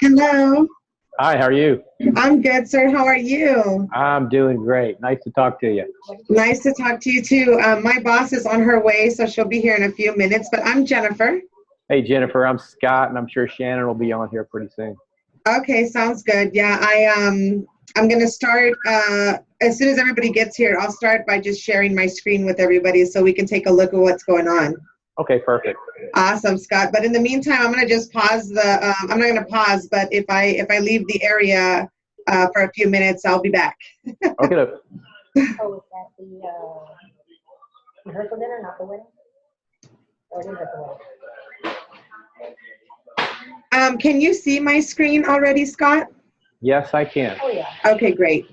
Hello. Hi, how are you? I'm good, sir. How are you? I'm doing great. Nice to talk to you. Nice to talk to you, too. My boss is on her way, so she'll be here in a few minutes, but I'm Jennifer. Hey, Jennifer, I'm Scott, and I'm sure Shannon will be on here pretty soon. Okay, sounds good. Yeah, I'm going to start, as soon as everybody gets here, I'll start by just sharing my screen with everybody so we can take a look at what's going on. Okay, perfect. Awesome, Scott. But in the meantime, I'm going to just pause I'm not going to pause, but if I leave the area for a few minutes, I'll be back. Okay. Oh, is that the rehearsal dinner, not the wedding? Or is it the wedding? Can you see my screen already, Scott? Yes, I can. Oh, yeah. Okay, great.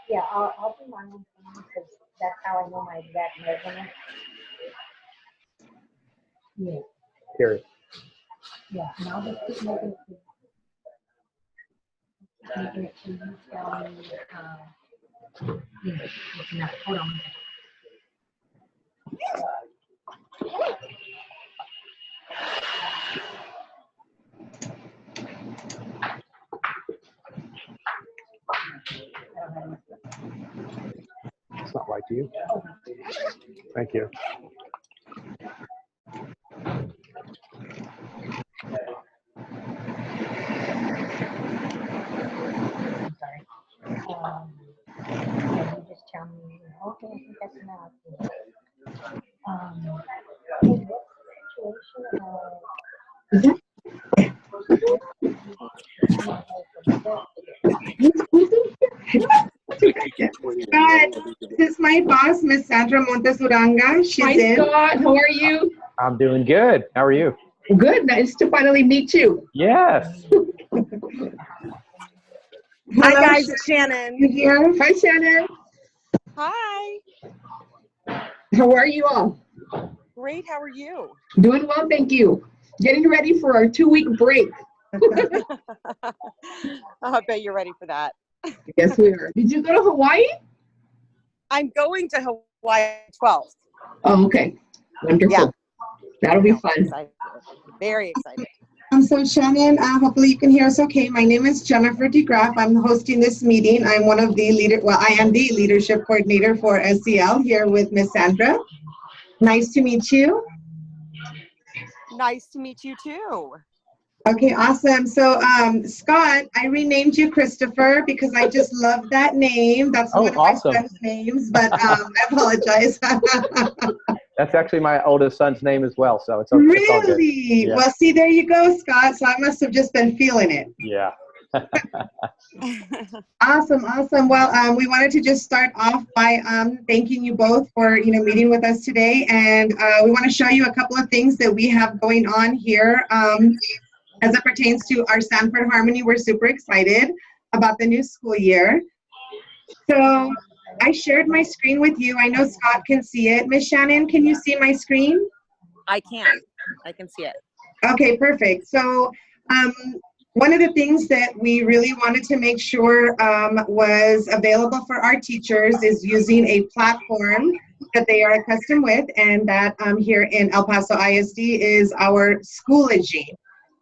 Yeah, I'll do mine because that's how I know my exact measurement. Yeah. Here. Yeah, and I'll just keep making it to you. Tell me, it's enough. Hold on. It's not like you. Thank you. I'm sorry. Yeah, you just tell me, okay, I think that's enough. What's the Scott, this is my boss, Miss Sandra Montes Uranga. She's Hi, in. Scott. How are you? I'm doing good. How are you? Good. Nice to finally meet you. Yes. Hi Hello, guys, it's Shannon. You here? Hi, Shannon. Hi. How are you all? Great, how are you? Doing well, thank you. Getting ready for our 2-week break. I bet you're ready for that. Yes, we are. Did you go to Hawaii? I'm going to Hawaii 12th. Oh, okay. Wonderful. Yeah. That'll be I'm fun. excited. Very excited. So Shannon, hopefully you can hear us okay. My name is Jennifer DeGraff. I'm hosting this meeting. I'm one of the I am the leadership coordinator for SEL here with Miss Sandra. Nice to meet you. Nice to meet you too. Okay, awesome. So Scott, I renamed you Christopher because I just love that name. That's one of awesome. my son's names, but I apologize. That's actually my oldest son's name as well, so it's okay. It's all good. Really? Yeah. Well, see, there you go, Scott. So I must have just been feeling it. Yeah. Awesome, awesome. Well, we wanted to just start off by thanking you both for meeting with us today, and we want to show you a couple of things that we have going on here as it pertains to our Sanford Harmony. We're super excited about the new school year. So I shared my screen with you. I know Scott can see it. Miss Shannon, can you see my screen? I can see it. Okay, perfect. So one of the things that we really wanted to make sure was available for our teachers is using a platform that they are accustomed with, and that here in El Paso ISD is our Schoology.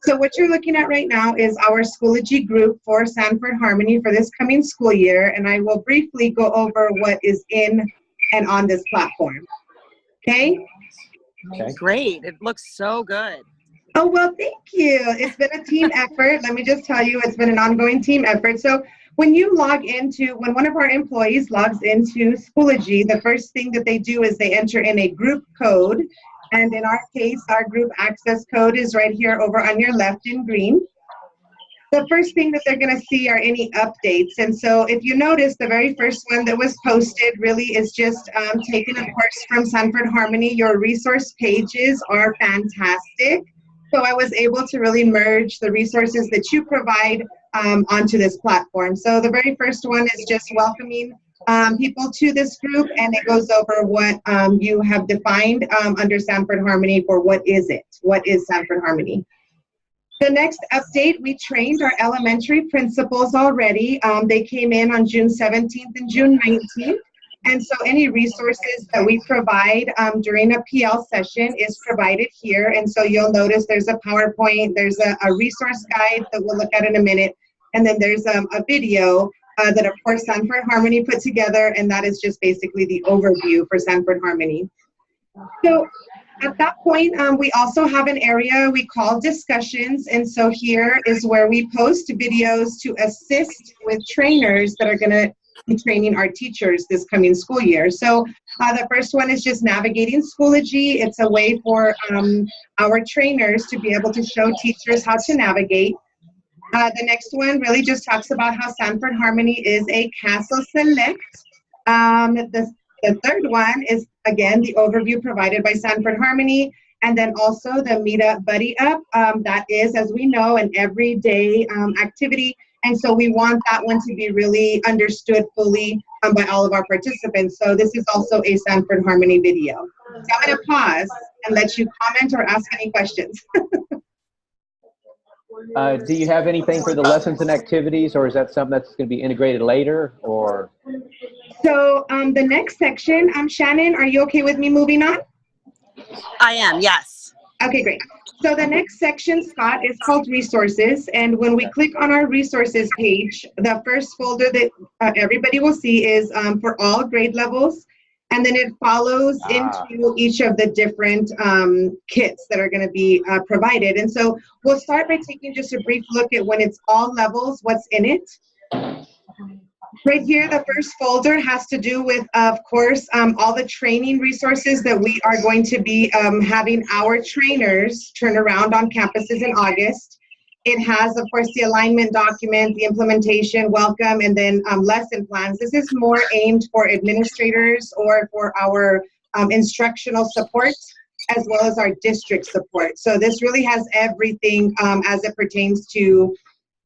So what you're looking at right now is our Schoology group for Sanford Harmony for this coming school year, and I will briefly go over what is in and on this platform. Okay? Okay. Great. It looks so good. Oh, well, thank you. It's been a team effort. Let me just tell you, it's been an ongoing team effort. So when one of our employees logs into Schoology, the first thing that they do is they enter in a group code. And in our case, our group access code is right here over on your left in green. The first thing that they're going to see are any updates. And so if you notice, the very first one that was posted really is just taking a course from Sanford Harmony. Your resource pages are fantastic. So I was able to really merge the resources that you provide onto this platform. So the very first one is just welcoming people to this group, and it goes over what you have defined under Sanford Harmony for what is it? What is Sanford Harmony? The next update, we trained our elementary principals already. They came in on June 17th and June 19th. And so any resources that we provide during a PL session is provided here. And so you'll notice there's a PowerPoint, there's a resource guide that we'll look at in a minute. And then there's a video that, of course, Sanford Harmony put together. And that is just basically the overview for Sanford Harmony. So at that point, we also have an area we call discussions. And so here is where we post videos to assist with trainers that are going to be training our teachers this coming school year. So the first one is just navigating Schoology. It's a way for our trainers to be able to show teachers how to navigate. The next one really just talks about how Sanford Harmony is a CASEL Select. The third one is, again, the overview provided by Sanford Harmony, and then also the Meetup Buddy Up. That is, as we know, an everyday activity, and so we want that one to be really understood fully by all of our participants. So this is also a Sanford Harmony video. So I'm going to pause and let you comment or ask any questions. Do you have anything for the lessons and activities, or is that something that's going to be integrated later, or? So the next section, Shannon, are you okay with me moving on? I am, yes. Okay, great. So the next section, Scott, is called Resources. And when we click on our Resources page, the first folder that everybody will see is for all grade levels. And then it follows into each of the different kits that are going to be provided. And so we'll start by taking just a brief look at when it's all levels, what's in it. Right here, the first folder has to do with, of course, all the training resources that we are going to be having our trainers turn around on campuses in August. It has, of course, the alignment document, the implementation, welcome, and then lesson plans. This is more aimed for administrators or for our instructional support, as well as our district support. So this really has everything as it pertains to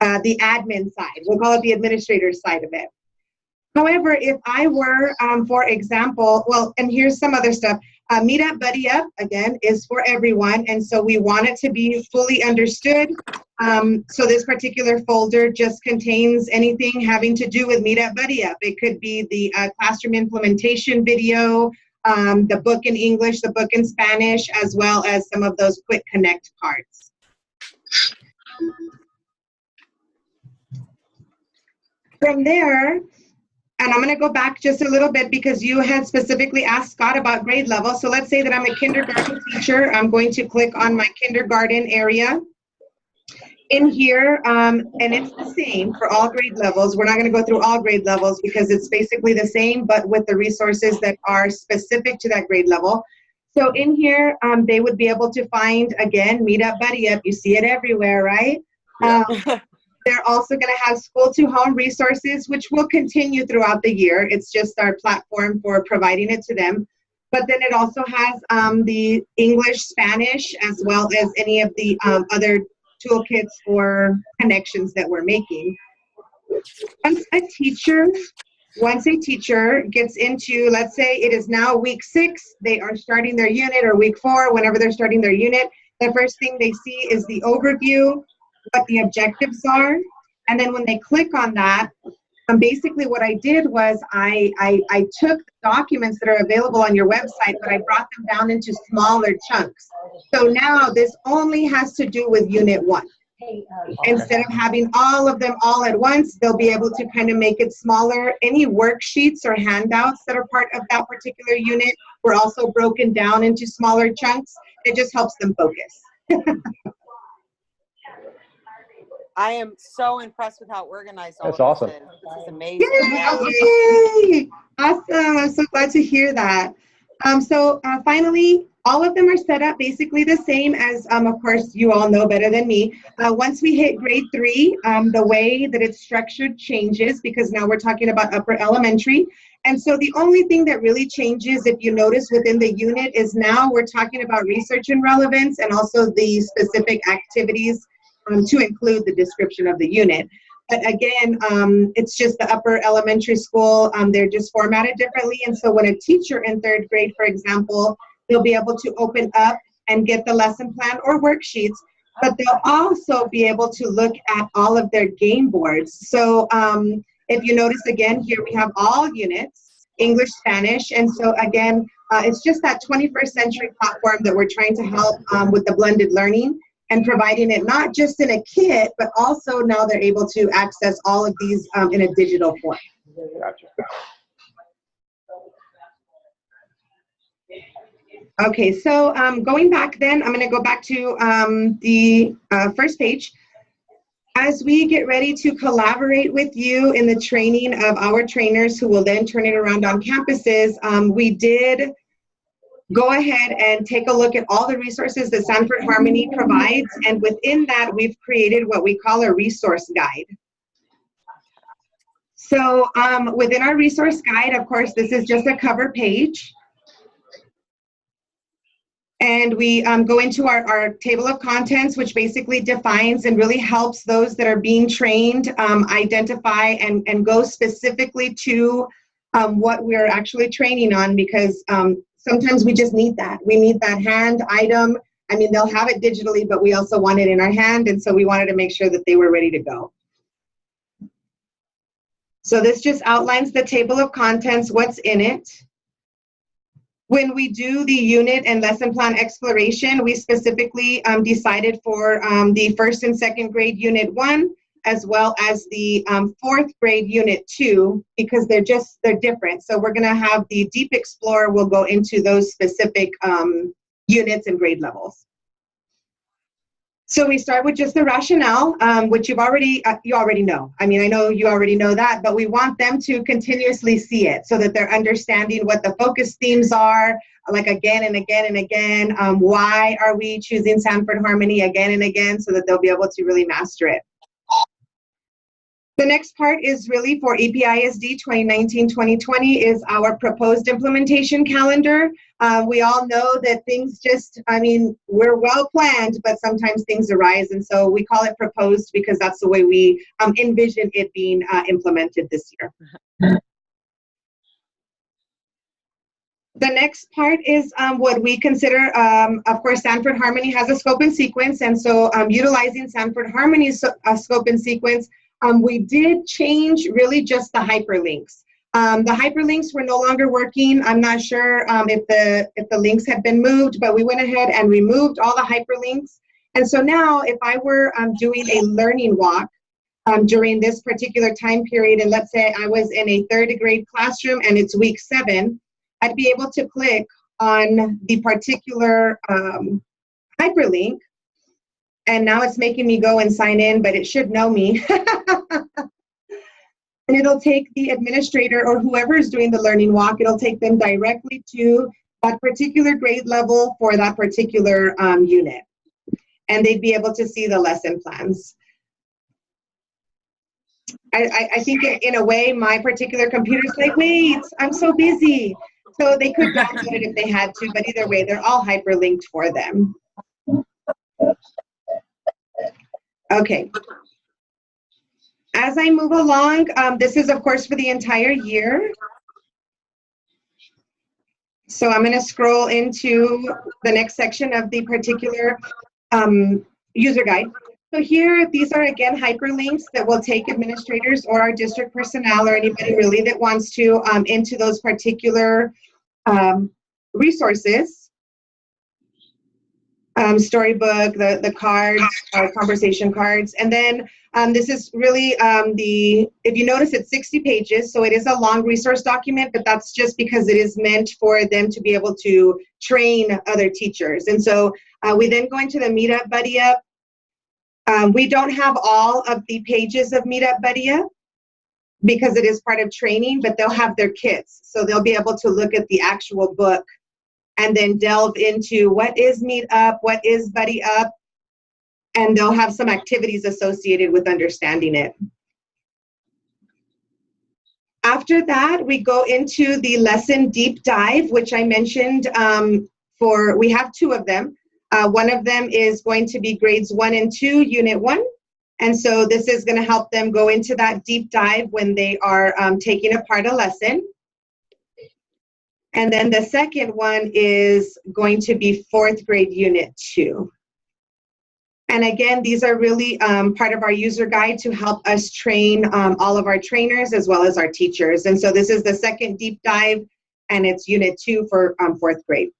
the admin side. We'll call it the administrator side of it. However, if I were, for example, well, and here's some other stuff. Meetup Buddy Up, again, is for everyone, and so we want it to be fully understood. So this particular folder just contains anything having to do with Meetup Buddy Up. It could be the classroom implementation video, the book in English, the book in Spanish, as well as some of those quick connect cards. From there, and I'm going to go back just a little bit because you had specifically asked Scott about grade level. So let's say that I'm a kindergarten teacher. I'm going to click on my kindergarten area. In here, and it's the same for all grade levels. We're not going to go through all grade levels because it's basically the same, but with the resources that are specific to that grade level. So in here, they would be able to find, again, Meetup Buddy Up. You see it everywhere, right? Yeah. They're also going to have school to home resources, which will continue throughout the year. It's just our platform for providing it to them. But then it also has the English, Spanish, as well as any of the other toolkits or connections that we're making. Once a teacher gets into, let's say it is now week 6, they are starting their unit, or week 4, whenever they're starting their unit, the first thing they see is the overview, what the objectives are, and then when they click on that, basically what I did was I took the documents that are available on your website, but I brought them down into smaller chunks. So now this only has to do with Unit 1. Instead of having all of them all at once, they'll be able to kind of make it smaller. Any worksheets or handouts that are part of that particular unit were also broken down into smaller chunks. It just helps them focus. I am so impressed with how organized all That's of awesome. this is. This is amazing. Yeah. Yay! Awesome. I'm so glad to hear that. Finally, all of them are set up basically the same as, of course, you all know better than me. Once we hit grade 3, the way that it's structured changes because now we're talking about upper elementary. And so the only thing that really changes, if you notice within the unit, is now we're talking about research and relevance and also the specific activities to include the description of the unit. But again, it's just the upper elementary school. They're just formatted differently. And so when a teacher in 3rd grade, for example, they'll be able to open up and get the lesson plan or worksheets, but they'll also be able to look at all of their game boards. So if you notice again, here we have all units, English, Spanish. And so again, it's just that 21st century platform that we're trying to help with the blended learning, and providing it not just in a kit, but also now they're able to access all of these in a digital form. Gotcha. Okay, so going back then, I'm going to go back to the first page. As we get ready to collaborate with you in the training of our trainers who will then turn it around on campuses, we did go ahead and take a look at all the resources that Sanford Harmony provides, and within that, we've created what we call a resource guide. So within our resource guide, of course, this is just a cover page. And we go into our table of contents, which basically defines and really helps those that are being trained identify and go specifically to what we're actually training on, because sometimes we just need that. We need that hand item. I mean, they'll have it digitally, but we also want it in our hand. And so we wanted to make sure that they were ready to go. So this just outlines the table of contents, what's in it. When we do the unit and lesson plan exploration, we specifically decided for the 1st and 2nd grade unit 1, as well as the 4th grade unit 2, because they're different. So we're gonna have the Deep Explorer will go into those specific units and grade levels. So we start with just the rationale, which you already know. I mean, I know you already know that, but we want them to continuously see it so that they're understanding what the focus themes are, like again and again and again. Why are we choosing Sanford Harmony again and again, so that they'll be able to really master it. The next part is really for EPISD 2019-2020 is our proposed implementation calendar. We all know that things just, I mean, we're well planned, but sometimes things arise. And so we call it proposed because that's the way we envision it being implemented this year. The next part is what we consider, of course, Sanford Harmony has a scope and sequence. And so utilizing Sanford Harmony's scope and sequence, we did change really just the hyperlinks. The hyperlinks were no longer working. I'm not sure if the links had been moved, but we went ahead and removed all the hyperlinks. And so now if I were doing a learning walk during this particular time period, and let's say I was in a 3rd grade classroom and it's week 7, I'd be able to click on the particular hyperlink. And now it's making me go and sign in, but it should know me. And it'll take the administrator or whoever is doing the learning walk, it'll take them directly to that particular grade level for that particular unit. And they'd be able to see the lesson plans. I think in a way, my particular computer's like, wait, I'm so busy. So they could download it if they had to, but either way, they're all hyperlinked for them. Okay. As I move along, this is of course for the entire year. So I'm going to scroll into the next section of the particular user guide. So here, these are again hyperlinks that will take administrators or our district personnel or anybody really that wants to into those particular resources. Storybook, the cards, conversation cards. And then this is really if you notice, it's 60 pages, so it is a long resource document, but that's just because it is meant for them to be able to train other teachers. And so we then go into the Meetup Buddy Up. We don't have all of the pages of Meetup Buddy Up because it is part of training, but they'll have their kits. So they'll be able to look at the actual book and then delve into what is Meet Up, what is Buddy Up, and they'll have some activities associated with understanding it. After that, we go into the lesson deep dive, which I mentioned we have 2 of them. One of them is going to be grades 1 and 2, unit 1. And so this is going to help them go into that deep dive when they are taking apart a lesson. And then the second one is going to be 4th grade unit 2. And again, these are really part of our user guide to help us train all of our trainers as well as our teachers. And so this is the second deep dive, and it's unit 2 for 4th grade.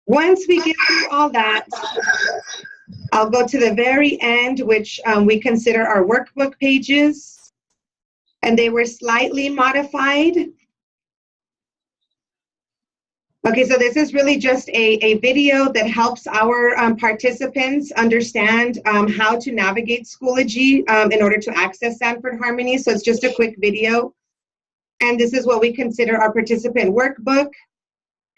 Once we get through all that, I'll go to the very end, which we consider our workbook pages. And they were slightly modified. Okay, so this is really just a video that helps our participants understand how to navigate Schoology in order to access Sanford Harmony. So it's just a quick video. And this is what we consider our participant workbook.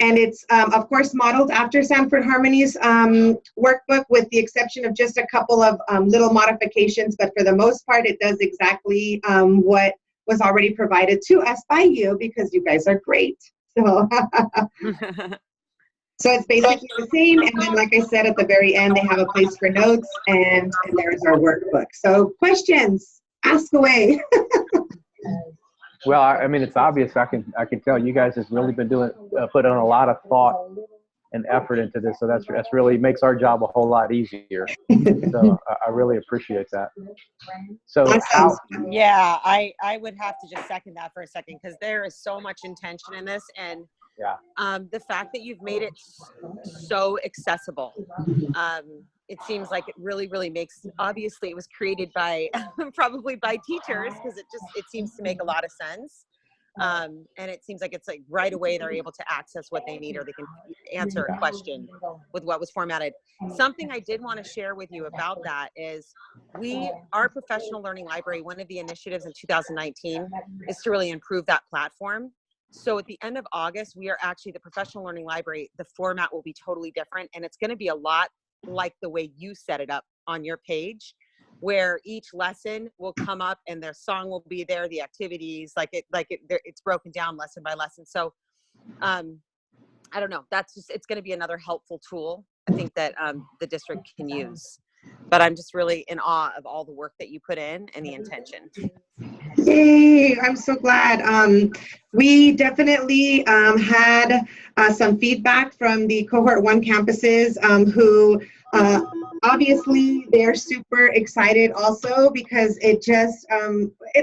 And it's, of course, modeled after Sanford Harmony's workbook, with the exception of just a couple of little modifications. But for the most part, it does exactly what was already provided to us by you, because you guys are great. So, so it's basically the same. And then, like I said, at the very end, they have a place for notes, and there's our workbook. So questions, ask away. Well, I mean, it's obvious. I can tell you guys has really been put on a lot of thought and effort into this. So that's really makes our job a whole lot easier. So I really appreciate that. So Yeah, I would have to just second that for a second, because there is so much intention in this, and the fact that you've made it so accessible. It seems like it really makes, obviously it was created by probably by teachers, because it seems to make a lot of sense. And it seems like it's like right away they're able to access what they need, or they can answer a question with what was formatted. Something I did want to share with you about that is our professional learning library, one of the initiatives in 2019 is to really improve that platform. So at the end of August, we are actually, the professional learning library, the format will be totally different, and it's going to be a lot like the way you set it up on your page, where each lesson will come up and their song will be there, the activities, it's broken down lesson by lesson. So I don't know, it's going to be another helpful tool, I think, that the district can use. But I'm just really in awe of all the work that you put in and the intention. Yay, I'm so glad. We definitely had some feedback from the cohort 1 campuses who obviously they're super excited also, because it's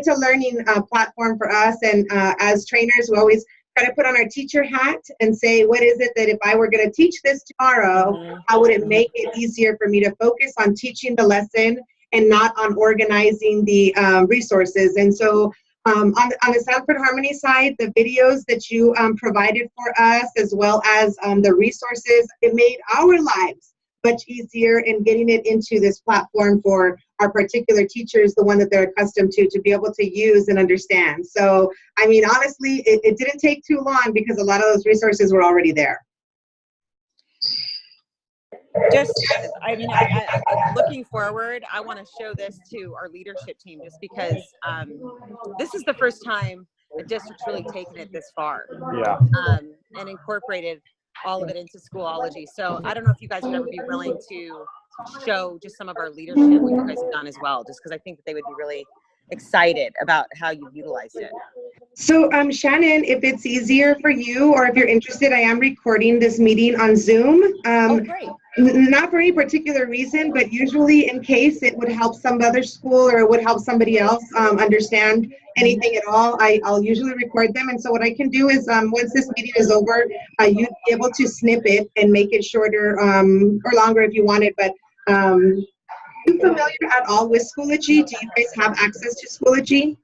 a learning platform for us. And as trainers, we always try to put on our teacher hat and say, what is it that if I were going to teach this tomorrow, how would it make it easier for me to focus on teaching the lesson and not on organizing the resources? And so on the Sanford Harmony side, the videos that you provided for us, as well as the resources, it made our lives much easier in getting it into this platform for our particular teachers, the one that they're accustomed to be able to use and understand. So, I mean, honestly, it didn't take too long, because a lot of those resources were already there. Looking forward, I want to show this to our leadership team, just because this is the first time the district's really taken it this far. And incorporated all of it into Schoology. So I don't know if you guys would ever be willing to show just some of our leadership, what you guys have done as well, just because I think that they would be really excited about how you utilized it. So Shannon, if it's easier for you, or if you're interested, I am recording this meeting on Zoom. Oh, great. Not for any particular reason, but usually in case it would help some other school or it would help somebody else understand anything at all, I'll usually record them. And so what I can do is once this meeting is over, you'd be able to snip it and make it shorter or longer if you wanted. But are you familiar at all with Schoology? Do you guys have access to Schoology?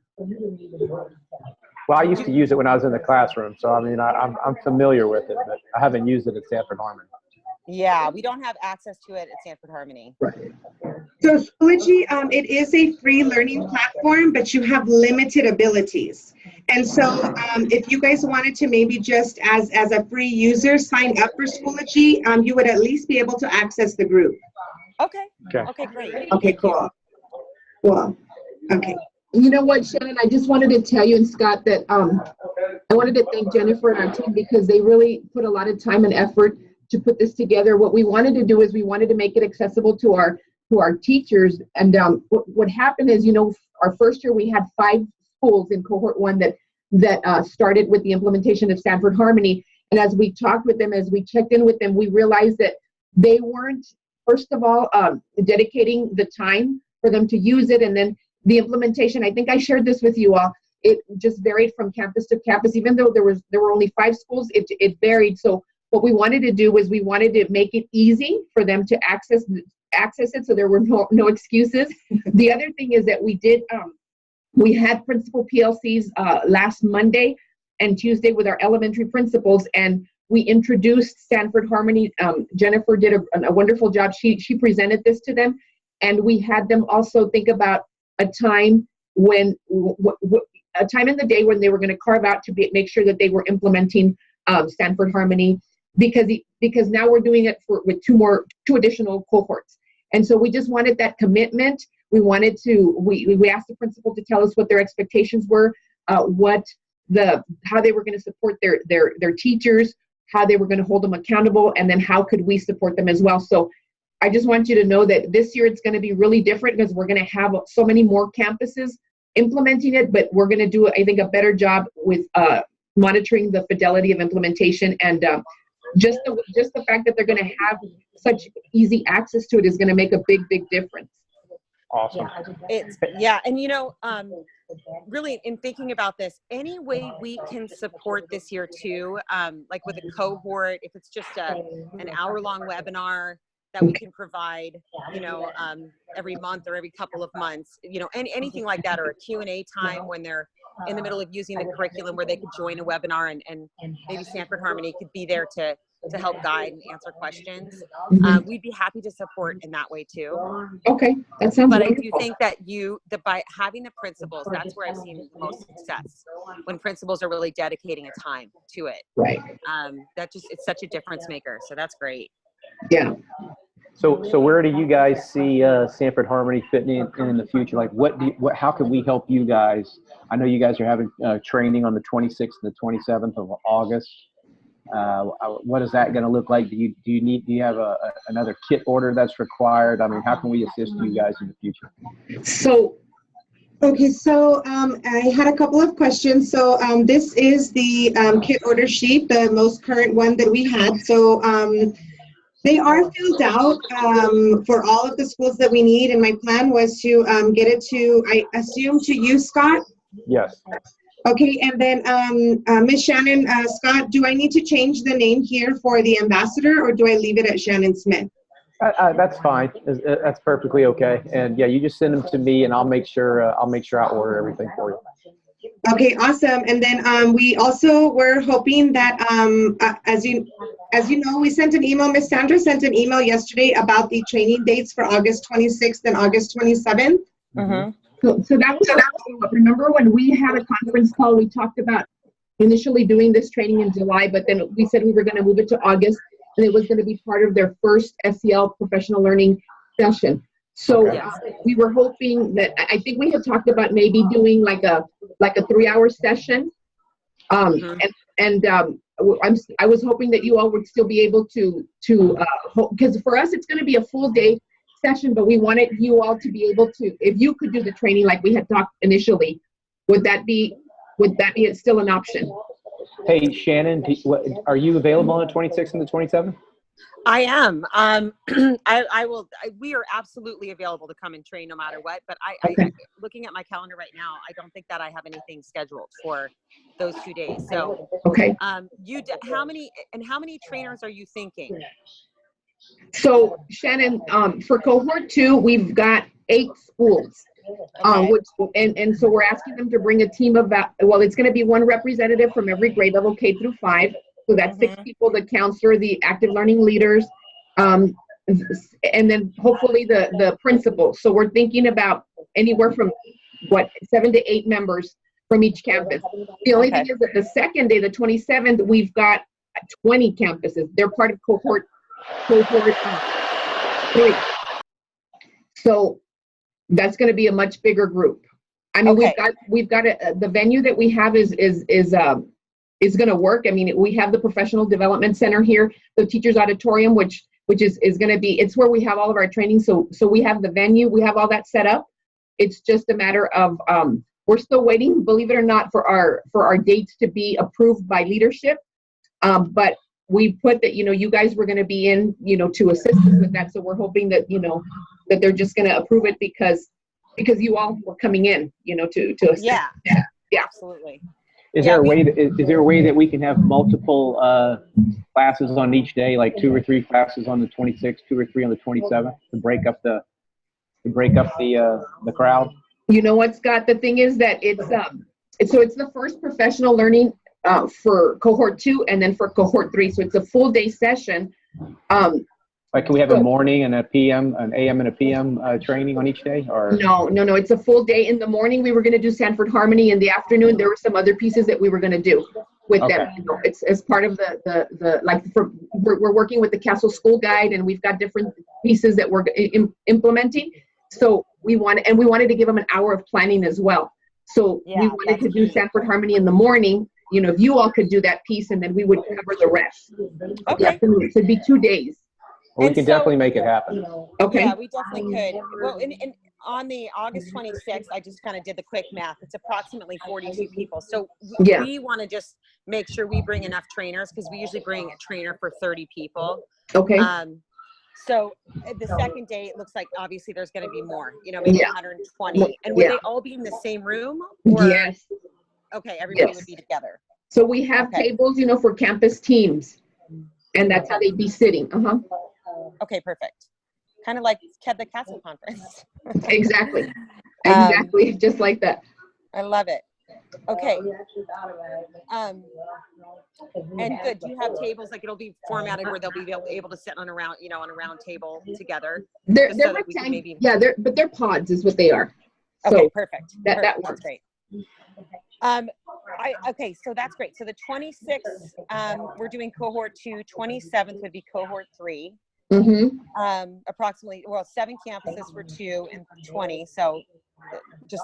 Well, I used to use it when I was in the classroom, so I mean, I'm familiar with it, but I haven't used it at Sanford Harmony. Yeah, we don't have access to it at Sanford Harmony. Right. So Schoology, it is a free learning platform, but you have limited abilities. And so if you guys wanted to maybe just as a free user sign up for Schoology, you would at least be able to access the group. Okay. Okay, great. Okay, cool. Cool. Okay. You know what, Shannon, I just wanted to tell you and Scott that I wanted to thank Jennifer and our team because they really put a lot of time and effort to put this together. What we wanted to do is we wanted to make it accessible to our teachers. And what happened is, you know, our first year we had 5 schools in cohort 1 that started with the implementation of Sanford Harmony. And as we talked with them, as we checked in with them, we realized that they weren't, first of all, dedicating the time for them to use it. And then the implementation, I think I shared this with you all, it just varied from campus to campus. Even though there were only 5 schools, it varied. So what we wanted to do was we wanted to make it easy for them to access it, so there were no excuses. The other thing is that we had principal PLCs last Monday and Tuesday with our elementary principals, and we introduced Sanford Harmony. Jennifer did a wonderful job. She presented this to them, and we had them also think about a time when a time in the day when they were going to carve out to make sure that they were implementing Sanford Harmony, because now we're doing it with two additional cohorts. And so we just wanted that commitment. We wanted to, we asked the principal to tell us what their expectations were, how they were going to support their teachers, how they were going to hold them accountable, and then how could we support them as well. So I just want you to know that this year it's going to be really different because we're going to have so many more campuses implementing it, but we're going to do, I think, a better job with monitoring the fidelity of implementation, and just the fact that they're going to have such easy access to it is going to make a big difference. Awesome. And you know, really in thinking about this, any way we can support this year too, like with a cohort, if it's just an hour-long webinar that we can provide, you know, every month or every couple of months, you know, anything like that, or a Q&A time when they're in the middle of using the curriculum where they could join a webinar and maybe Sanford Harmony could be there to help guide and answer questions. We'd be happy to support in that way too. Okay, that sounds But wonderful. I do think that by having the principals, that's where I've seen the most success, when principals are really dedicating a time to it. Right. It's such a difference maker. So that's great. Yeah. So where do you guys see Sanford Harmony fitting in the future? Like, how can we help you guys? I know you guys are having training on the 26th and the 27th of August. What is that going to look like? Do you have another kit order that's required? I mean, how can we assist you guys in the future? So, okay, so I had a couple of questions. So this is the kit order sheet, the most current one that we had. So they are filled out for all of the schools that we need, and my plan was to get it to, I assume, to you, Scott? Yes. Okay, and then Ms. Shannon, Scott, do I need to change the name here for the ambassador, or do I leave it at Shannon Smith? That's fine. That's perfectly okay. And yeah, you just send them to me, and I'll make sure I order everything for you. Okay, awesome. And then we also were hoping that, as you know, we sent an email. Ms. Sandra sent an email yesterday about the training dates for August 26th and August 27th. Mm-hmm. So that was, remember when we had a conference call, we talked about initially doing this training in July, but then we said we were going to move it to August, and it was going to be part of their first SEL professional learning session. So we were hoping that, I think we had talked about maybe doing like a 3-hour session. I was hoping that you all would still be able to because for us, it's going to be a full day session, but we wanted you all to be able to, if you could do the training like we had talked initially, would that be still an option? Hey, Shannon, are you available on the 26th and the 27th? I am. I will. We are absolutely available to come and train no matter what. But I looking at my calendar right now, I don't think that I have anything scheduled for those 2 days. So, Okay. How many trainers are you thinking? So Shannon, for cohort 2, we've got 8 schools. Okay. And so we're asking them to bring a team of it's going to be 1 representative from every grade level, K through 5. So that's 6 people: the counselor, the active learning leaders, and then hopefully the principal. So we're thinking about anywhere from 7 to 8 members from each campus. The only thing is that the second day, the 27th, we've got 20 campuses. They're part of cohort 3. So that's going to be a much bigger group. I mean, we've got the venue that we have is going to work. I mean, we have the professional development center here, the teachers auditorium, which is going to be, it's where we have all of our training. So we have the venue, we have all that set up. It's just a matter of we're still waiting, believe it or not, for our dates to be approved by leadership. But we put that, you guys were going to be in, to assist us with that. So we're hoping that, that they're just going to approve it because you all were coming in, to assist. Yeah. Yeah. Absolutely. Is there a way that we can have multiple classes on each day, like 2 or 3 classes on the 26th, 2 or 3 on the 27th, to break up the crowd? You know what, Scott? The thing is that it's the first professional learning for cohort 2 and then for cohort 3. So it's a full day session. Like, can we have a morning and a PM, an AM and a PM training on each day? Or no, it's a full day. In the morning, we were going to do Sanford Harmony. In the afternoon, there were some other pieces that we were going to do with them. It's as part of we're working with the Castle School Guide, and we've got different pieces that we're implementing. So we wanted to give them an hour of planning as well. So we wanted to do Sanford Harmony in the morning. If you all could do that piece, and then we would cover the rest. Okay. So it'd be 2 days. Well, we can definitely make it happen. Okay. Yeah, we definitely could. Well, and on the August 26th, I just kind of did the quick math. It's approximately 42 people. So we want to just make sure we bring enough trainers, because we usually bring a trainer for 30 people. Okay. So the second day, it looks like obviously there's going to be more, maybe 120. And would they all be in the same room? Or, yes. Okay, everybody would be together. So we have tables, for campus teams, and that's how they'd be sitting. Okay, perfect. Kind of like the Castle Conference. Exactly. Just like that. I love it. Okay. And good. Do you have tables, like it'll be formatted where they'll be able to sit on a round table together? They're but they're pods is what they are. So okay, perfect. That works. That's great. Okay, so that's great. So the 26th, we're doing cohort 2. 27th would be cohort 3. Approximately 7 campuses for 2 and 20. So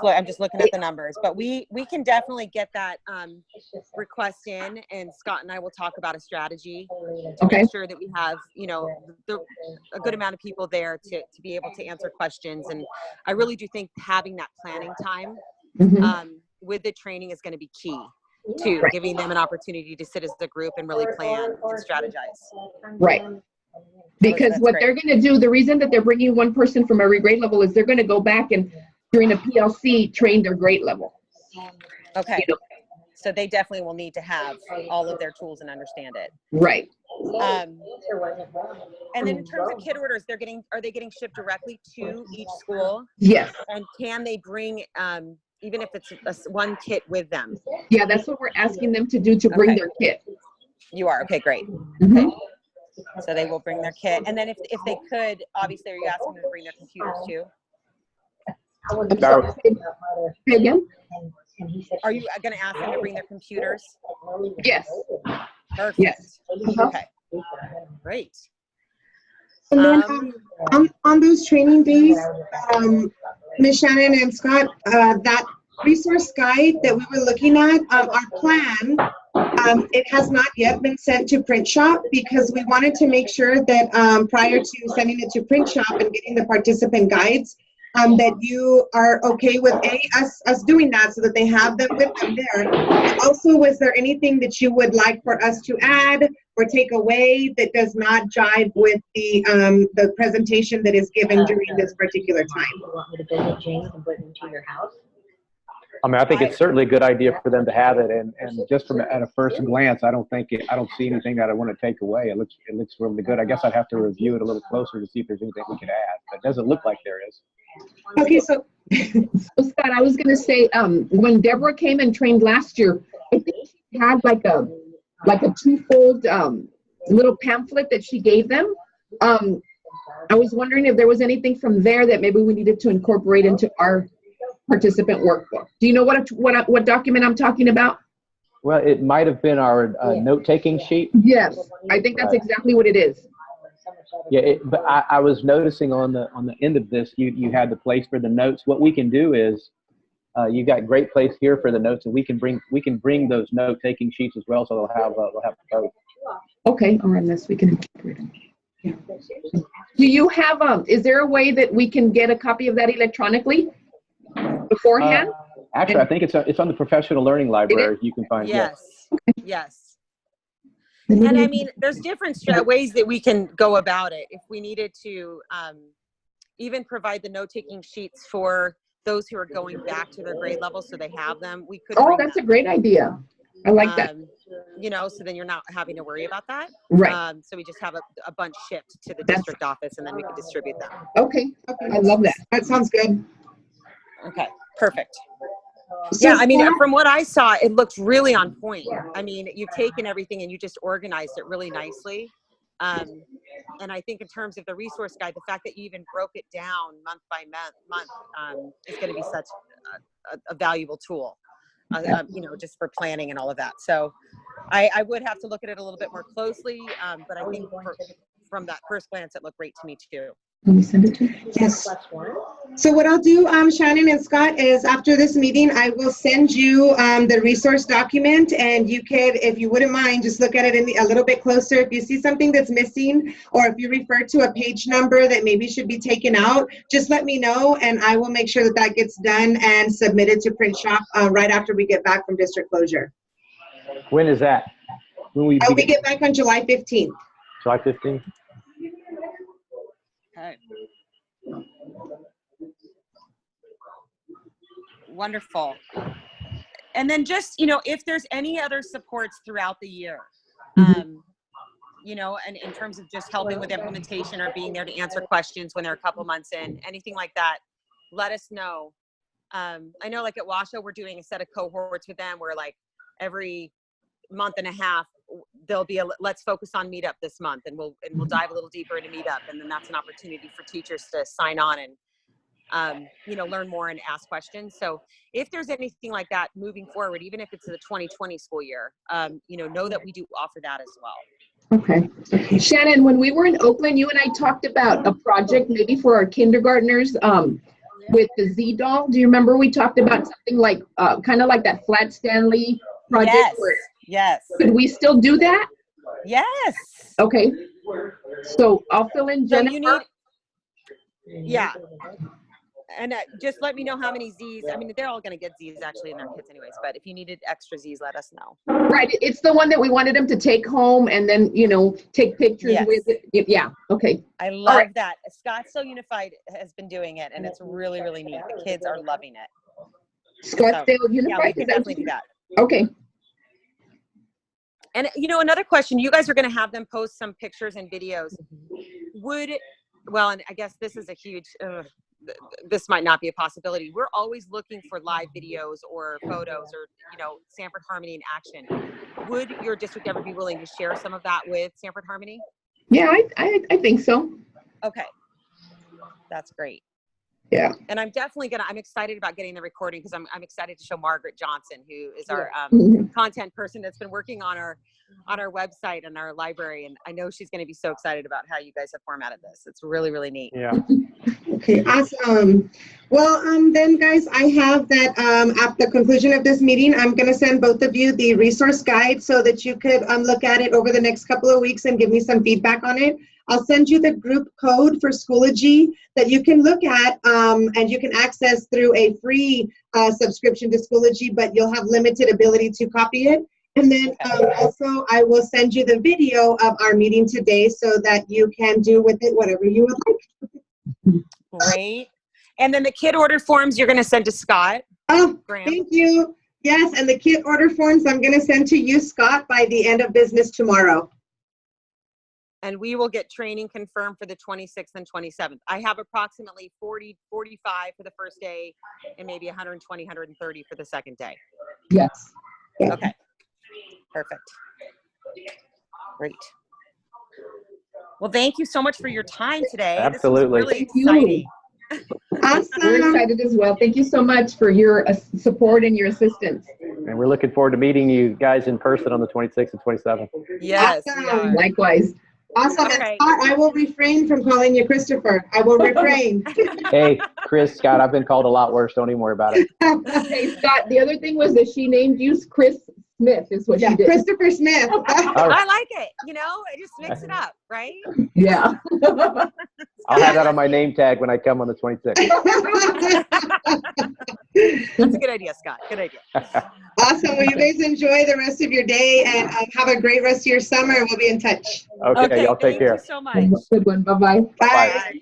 I'm just looking at the numbers, but we can definitely get that request in, and Scott and I will talk about a strategy to make sure that we have a good amount of people there to be able to answer questions. And I really do think having that planning time with the training is going to be key to giving them an opportunity to sit as a group and really plan and strategize. Right. Because what they're going to do, the reason that they're bringing one person from every grade level is they're going to go back and during a PLC train their grade level. Okay. So they definitely will need to have all of their tools and understand it. Right. And then in terms of kit orders, are they getting shipped directly to each school? Yes. And can they bring even if it's one kit with them? Yeah, that's what we're asking them to do, to bring their kit. You are? Okay, great. Okay. So they will bring their kit. And then if they could, obviously, are you asking them to bring their computers too? Again? Are you going to ask them to bring their computers? Yes. Perfect. Yes. Okay. Great. And then on those training days, Ms. Shannon and Scott, that resource guide that we were looking at, our plan, it has not yet been sent to print shop, because we wanted to make sure that prior to sending it to print shop and getting the participant guides, that you are okay with us doing that, so that they have them with them there. Also, was there anything that you would like for us to add or take away that does not jive with the presentation that is given during this particular time. You want me to visit James and put it into your house? I mean, I think it's certainly a good idea for them to have it, and just from at a first glance, I don't see anything that I want to take away. It looks really good. I guess I'd have to review it a little closer to see if there's anything we could add, but it doesn't look like there is. Okay, so Scott, I was going to say, when Deborah came and trained last year, I think she had like a twofold little pamphlet that she gave them. I was wondering if there was anything from there that maybe we needed to incorporate into our participant workbook. Do you know what document I'm talking about? Well, it might have been our note-taking sheet. Yes, I think that's exactly what it is. Yeah, but I was noticing on the end of this, you had the place for the notes. What we can do is, you got great place here for the notes, and we can bring those note-taking sheets as well, so they'll have both. Okay, on this we can incorporate them. Yeah. Do you have is there a way that we can get a copy of that electronically beforehand? Actually, I think it's on the professional learning library. You can find it. Yes. And I mean, there's different ways that we can go about it. If we needed to even provide the note-taking sheets for those who are going back to their grade level, so they have them, we could. Oh, that's a great idea. I like that. You know, so then you're not having to worry about that. Right. So we just have a bunch shipped to the district office, and then we can distribute them. Okay. I love that. That sounds good. Okay, perfect. So, yeah, I mean, from what I saw, it looked really on point. I mean, you've taken everything and you just organized it really nicely. And I think in terms of the resource guide, the fact that you even broke it down month by month is going to be such a valuable tool, you know, just for planning and all of that. So I would have to look at it a little bit more closely, but I think from that first glance, it looked great to me too. Let me send it to you. Yes. So what I'll do, Shannon and Scott, is after this meeting, I will send you the resource document, and you could, if you wouldn't mind, just look at it a little bit closer. If you see something that's missing, or if you refer to a page number that maybe should be taken out, just let me know, and I will make sure that that gets done and submitted to Print Shop right after we get back from district closure. When is that? When we get back on July 15th. July 15th? Okay. Wonderful. And then just, you know, if there's any other supports throughout the year, you know, and in terms of just helping with implementation or being there to answer questions when they're a couple months in, anything like that, let us know. I know like at Washoe, we're doing a set of cohorts with them where like every month and a half, there'll be let's focus on meetup this month, and we'll dive a little deeper into meetup, and then that's an opportunity for teachers to sign on and you know, learn more and ask questions. So if there's anything like that moving forward, even if it's the 2020 school year, you know that we do offer that as well. Okay. Shannon, when we were in Oakland, you and I talked about a project maybe for our kindergartners with the Z doll. Do you remember we talked about something like kind of like that Flat Stanley project? Yes. Could we still do that? Yes. Okay. So I'll fill in Jennifer. So yeah. And just let me know how many Z's. I mean, they're all going to get Z's actually in their kits anyways, but if you needed extra Z's, let us know. Right. It's the one that we wanted them to take home and then, you know, take pictures with it. Yeah. Okay. I love that. Scottsdale Unified has been doing it, and it's really, really neat. The kids are loving it. Scottsdale Unified? Yeah, we can definitely do that. Okay. And, you know, another question, you guys are going to have them post some pictures and videos. Well, and I guess this is a huge, this might not be a possibility. We're always looking for live videos or photos or, you know, Sanford Harmony in action. Would your district ever be willing to share some of that with Sanford Harmony? Yeah, I think so. Okay. That's great. Yeah. And I'm definitely I'm excited about getting the recording because I'm excited to show Margaret Johnson, who is our content person that's been working on our website and our library. And I know she's going to be so excited about how you guys have formatted this. It's really, really neat. Yeah. Okay, awesome. Well, then guys, I have that at the conclusion of this meeting, I'm going to send both of you the resource guide so that you could look at it over the next couple of weeks and give me some feedback on it. I'll send you the group code for Schoology that you can look at and you can access through a free subscription to Schoology, but you'll have limited ability to copy it. And then also, I will send you the video of our meeting today so that you can do with it whatever you would like. Great. And then the kit order forms you're going to send to Scott. Oh, Graham. thank you. Yes, and the kit order forms I'm going to send to you, Scott, by the end of business tomorrow. And we will get training confirmed for the 26th and 27th. I have approximately 40, 45 for the first day and maybe 120, 130 for the second day. Yes. Okay. Perfect. Great. Well, thank you so much for your time today. Absolutely. This was really exciting. Awesome. We're excited as well. Thank you so much for your support and your assistance. And we're looking forward to meeting you guys in person on the 26th and 27th. Yes. Awesome. We are. Likewise. Awesome. And Okay. Scott, I will refrain from calling you Christopher. I will refrain. Hey, Chris, Scott, I've been called a lot worse. Don't even worry about it. Hey, Scott, the other thing was that she named you Chris Smith is what she did. Christopher Smith. I like it. You know, just mix it up, right? Yeah. I'll have that on my name tag when I come on the 26th. That's a good idea, Scott. Good idea. Awesome. Well, you guys enjoy the rest of your day and have a great rest of your summer. We'll be in touch. Okay, y'all take care. Thank you so much. Good one. Bye-bye. Bye. Bye.